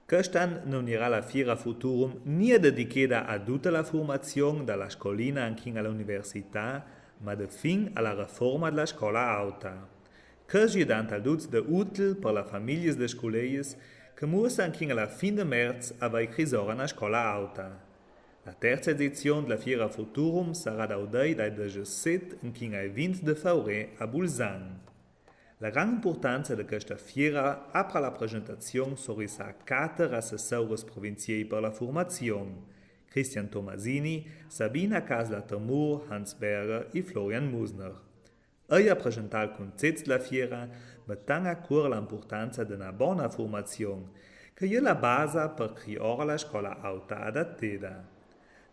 Quest'anno non era la Fiera Futurum nie dedicata a tutta la formazione dalla scolina anche all'università, ma da fin alla riforma della scuola alta. Così è tanto da utile per le famiglie delle scuole che muoiono anche alla fine di marzo avere crisore una scuola alta. La terza edizione della Fiera Futurum sarà da dal 17 fino al 20 di febbraio a Bolzano. La grande importanza di questa fiera apre la presentazione sorrisa a 4 assessori provinciali per la formazione: Christian Tomasini, Sabina Kasler-Temur, Hans Berger e Florian Musner. Ella presenta il concetto della fiera, mettendo a cuore l'importanza di una buona formazione, che è la base per creare la scuola alta adattata.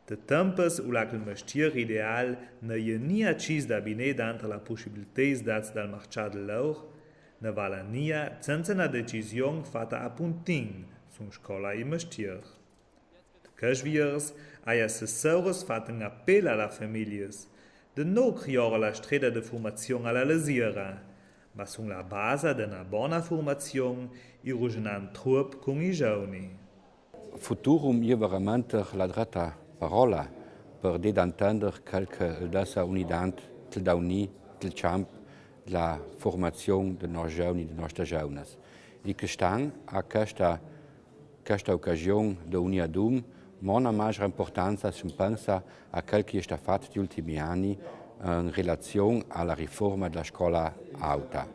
De tempos u la il mestiere ideal ne è ni accis da bine d'antre la possibilités dats dal marcià de l'or, ne vala nia senza una decisione fatta a puntin sun scola e mestier. De casviers ai assessores fatten appell alla families, de no creare la strada de formazione alla lesiera, ma sun la base de una buona formazione e rugenan trup con i giovani. Futurum è veramente la dreta parola per d'entendre qualche dessa unidad del dauni del camp la formazione de nos giovani de nostre jeunes. E che stan a questa occasione de uniadum mona maggiore importanza si pensa a quel che è fatto negli ultimi anni in relazione alla riforma della scuola alta.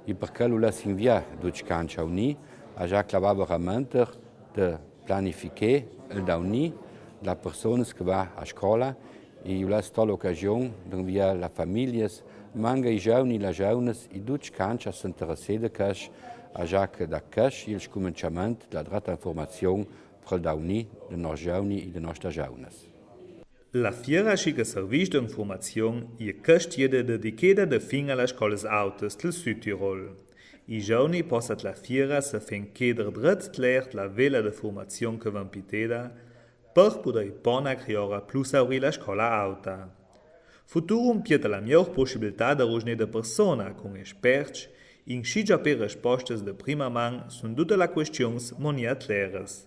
E perché lo lasciamo via duci cancia uni, a già clavava veramente de planificare il dauni la persona che va a scuola e io la sto l'occasione di via la famiglia, manca i giovani e le giovani e tutti canci si interessano a già che da questo è il cominciamento della dretta informazione per il dauni dei nostri giovani e dei nostri giovani. La fiera che servisce di informazione è questa dedicata da fin alle scuole alte del Südtirol. I giovani possono la fiera se fin chiedere dritto la vela di formazione che va piteda, per poter buona creare più la scuola alta. Futurum pieta la miglior possibilità di raggiungere persone con esperti in cui già per risposte di prima mano su tutte le questioni moniate leres.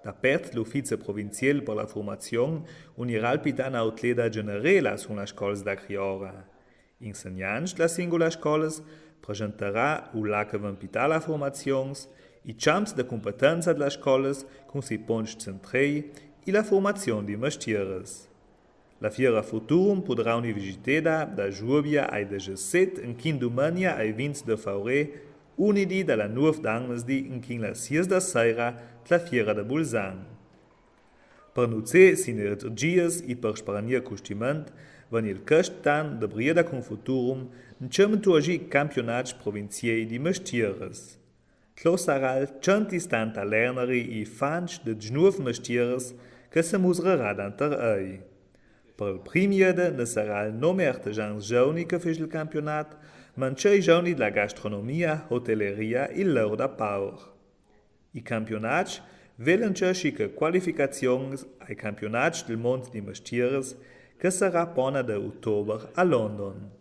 Da parte dell'Ufficio Provinciale per la Formazione unirà il pitana outleda generale sulla scuola da creare. Insegnanti della singola scuola presenterà la che va pitare la formazione, i campi di competenza della scuola con i punti centrali e la formazione di mestieres. La Fiera Futurum potrà essere visitata da giugno al 17 in domenica al 20 di febbraio, uniti dalla 9 d'annesdi in la 6 da sera la Fiera de Bolzano. Per nutre sinergies e per sparare costimento, van il quest'anno de Brieda con Futurum in tuagi campionati provinciali di mestieres. Tlo sarà 180 lerneri e fans de 9 mestieres che si musrerà danter ei. Per il primiede ne sarà il nome artigiani giovani che fece il campionato, ma anche i giovani della gastronomia, hotelleria e loro da paur. I campionati vedono che qualificazioni ai campionati del mondo di mestieres che sarà pona da ottobre a London.